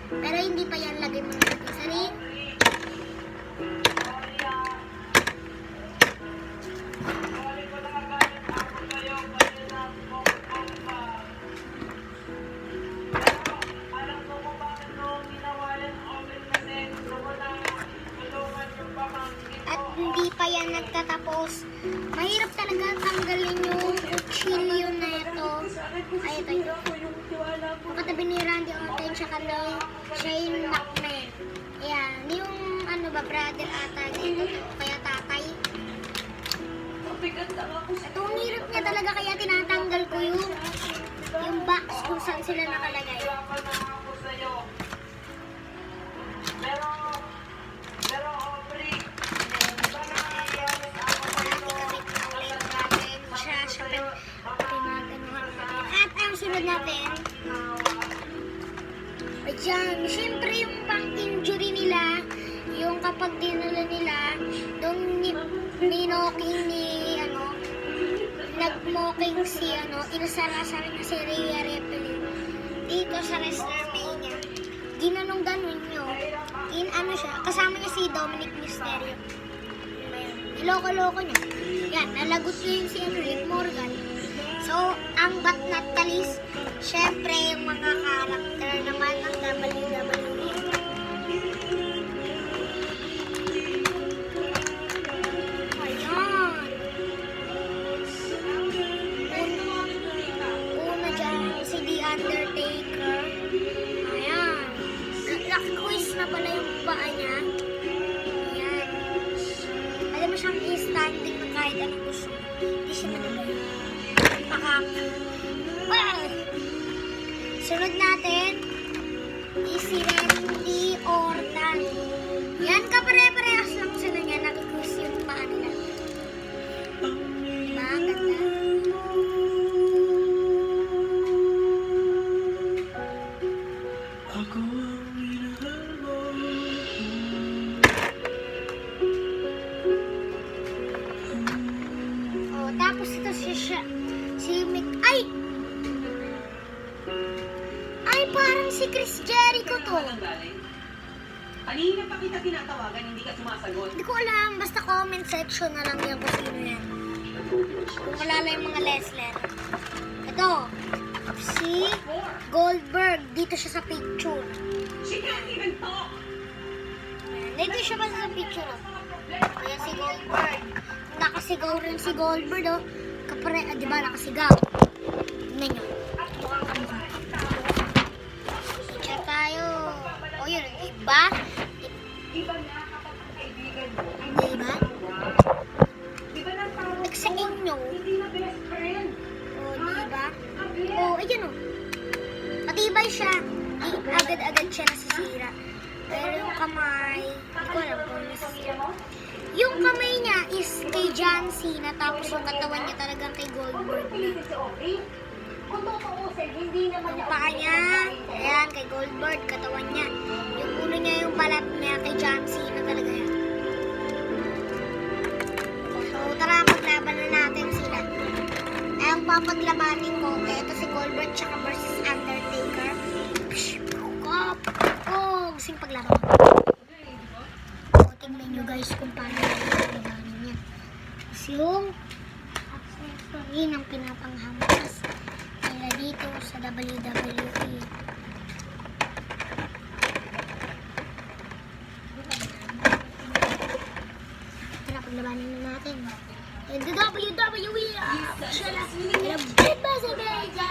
Pero hindi pa yan, lagay mo natin sa ring. At hindi pa yan nagtatapos. Mahirap talaga tanggalin yung kutsilyo na ito. Ay, ito. Katabi ni Randy Orton siya kami. Siya yung knockman. Ayan. Yung ano ba, brother ata dito. Kaya tatay. Ito, ang hirap niya talaga kaya tinatanggal ko yung box kung saan sila nakalagay. At ang sunod natin, ayan, syempre yung pang-injury nila, yung kapag dinala nila, doon ninoking ni, nag-mocking si, inasara-sara na si Rhea Ripley dito sa WrestleMania. Ginanong-ganon nyo. Siya, kasama niya si Dominic Mysterio. Iloko-loko niya. Yan, nalagot niya yung si Liv Morgan. So, ang Bat Natalis, syempre yung mga karakter naman ng WWE. Ayan. Una dyan, si The Undertaker. Ayan. Naka-quiz na pala yung paa niya. Ayan. Alam mo siyang i-standing na kahit anong gusto. Hindi siya nagagay. Sunod natin is si Randy Orton. Yan, kapare-parehas lang sila niya. Nag-cruise yung paa nila. Diba? Ang ganda. Oh, tapos ito si Mick. Ay, parang si Chris Jericho to. Kanina pa kita tinatawagan, hindi ka sumasagot. Hindi ko alam, basta comment section na lang yan kung sino yan. Kung alala yung mga wrestler. Ito, si Goldberg. Dito siya sa picture. She can't even talk. Dito siya ba sa picture? Kaya si Goldberg. Nakasigaw rin si Goldberg, oh. Kapare, di ba nakasigaw? Tignan nyo. Picture tayo. O yun, diba? Diba na kapag kaibigan mo? Diba? Diba na parang Sa inyo. hindi na best friend? O, diba? O, ayun o. Matibay siya. Agad-agad siya nasisira. Pero yung kamay, hindi ko alam kung nasisira. Yung kamay niya is kay John Cena, tapos yung katawan niya talagang kay Goldberg. Kung tutuusin, hindi naman Yung paa niya, ayan, kay Goldberg, katawan niya. Yung ulo niya, yung balat niya, kay John Cena talaga yan. So, tara, paglaban na natin sila. Ay, ang papaglabanin ko, ito si Goldberg tsaka versus Undertaker. Gusto paglaban ko. So, tingnan nyo guys kung paano paglabanin niya. Kasi yung accessory ng pinapanghampas nila dito sa WWE. Tara, paglabanin na natin. And the WWE siya na Beba sa Bega.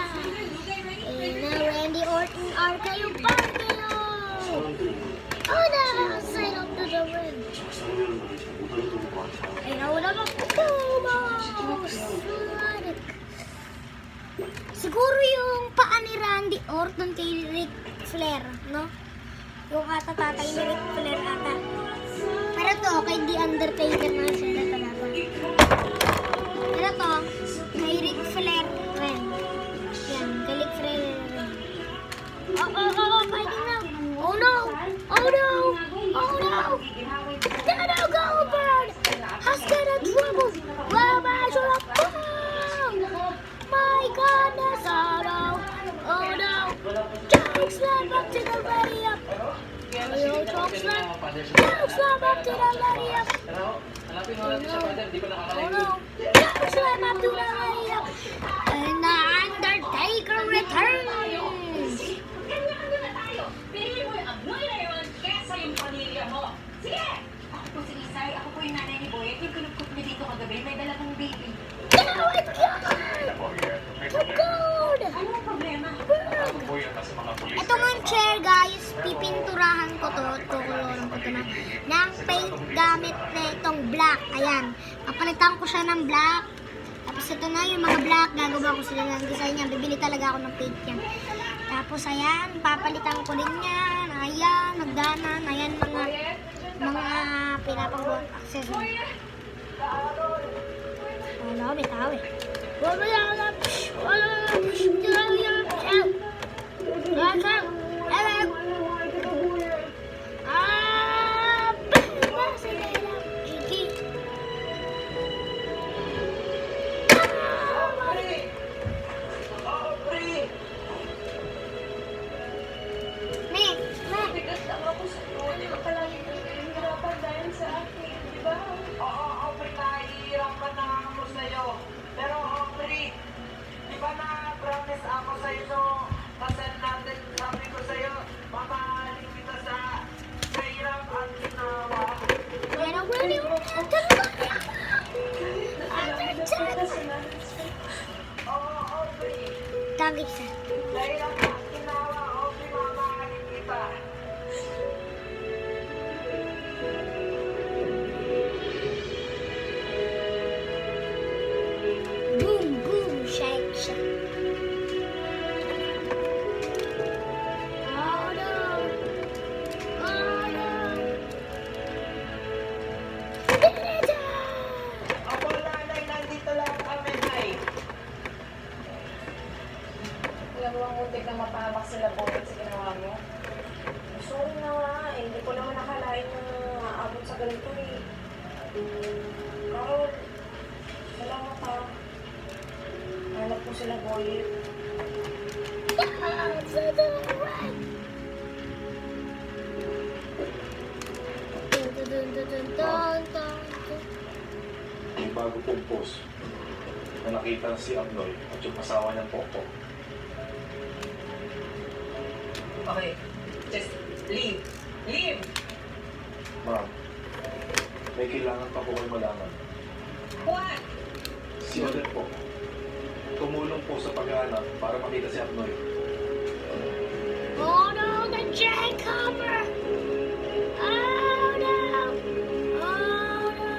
And na Randy Orton are kayo pa kayo. Oh no, sign up to the ring. And now wala lang siguro yung paa ni Randy Orton kay Ric Flair, no? Yung ata tatay ni Ric Flair ata. Pero to, kay The Undertaker na sila talaga. Pero to, kay Ric Flair rin. Yan, kay Ric Flair rin. Fighting now. Oh no! Oh no! Oh no! Dano Goldberg has got a trouble. Well, measure up. My goodness, oh no! Oh no! Choke slam up to the radio. Yo, chocolate. Chocolate up to the lady up. Pero, hanapin mo natin siya, father. Di pa Oh nakakalive. no. Chocolate up to the lady up. And the Undertaker returns. Kanya-kanya na tayo. Pinili mo yung Abnoy na yun kesa yung pamilya mo. Sige! Ako po si Isay, ako po yung nanay ni Boy. At yung kinupkup niyo dito kagabi, may dala kong baby. Oh my God! So good! Ano ang problema? Ito mong chair, guys. Pipinturahan ko to. Tukuloran ko to ng paint gamit na itong black. Ayan. Papalitan ko siya ng black. Tapos ito na yung mga black. Gagawa ko sila ng design niya. Bibili talaga ako ng paint niya. Tapos ayan, papalitan ko din yan. Ayan, nagdanan. Ayan, mga pinapang accessory. Wala, may tao eh. Wala. Bigat lang ako sa iyo. Hindi ka palagi nahihirapan dahil sa akin, di ba? Oo, Aubrey, nahihirapan na ako sa'yo. Pero Aubrey, di ba na-promise ako sa'yo, so kasal natin, sabi ko sa'yo, mamahalin kita sa hirap at ginawa. Oo, Aubrey, Tagit siya. sa hirap at ginawa, Aubrey, mamahalin kita. Boom, boom, shake, shake. Oh no! Oh no! Dada! Ako, nanay, nandito lang kami, Nay. Alam mo, ang muntik na mapahamak sila Boy sa ginawa mo. Sorry na nga, eh. Hindi ko naman nakalain na aabot sa ganito eh. Carol, salamat ha. Hanap ko sila Boy. Yung bago pong post na nakita si Abnoy at yung asawa niyang Popo. Okay. Just leave. Leave! Ma'am, may kailangan pa po kayo malaman. What? Si Odette po, tumulong po sa paghahanap para makita si Abnoy. Oh no, the jackhammer! Oh no! Oh no!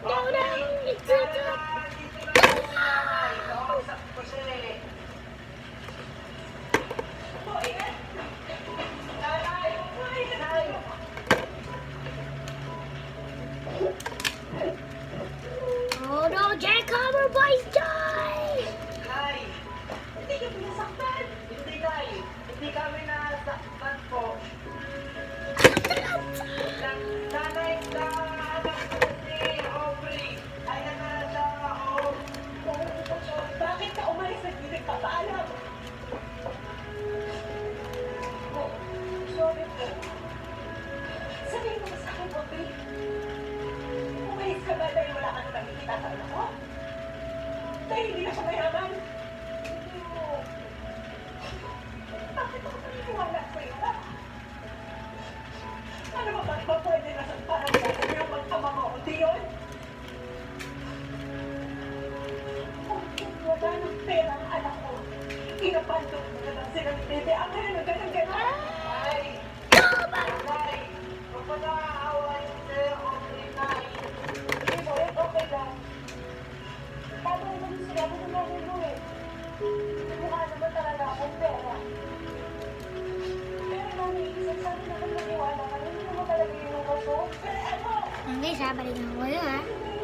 No, no! It's a Nakausap ko siya eh. Oh no, jackhammer boys die! Nay, hindi kami nasaktan. Hindi, Nay. Hindi kami nasaktan po. Nanay, anak ko si Aubrey. Ayan na siya, oh. Bakit ka umalis at hindi nagpapaalam? Oh, sorry po. Sabihin mo sa akin, Aubrey. Umalis ka ba dahil wala ka nang nakikita sa anak ko? Dahil hindi na siya mayaman? Hindi mo. Bakit ako naniniwala sa'yo? Ano ba bakit ba pwede na sa parang dahil yung magtama mo? Hindi yun? Kung wala ng pera ang anak ko, inapandok mo na lang sila ni Bebe. Ang ngayon ng ganang-ganan. Nay, Nay, huwag mo nakaaaway si Aubrey, Nay. Hindi mo, okay lang. Paano naman sila kung nangyari mo eh? Mukha naman talaga akong pera. Pero namin, isang sabi naman maniwala ka, hindi naman talaga yun ang kaso. Pero ano? Okay, sabalik ako kayo ha. Hindi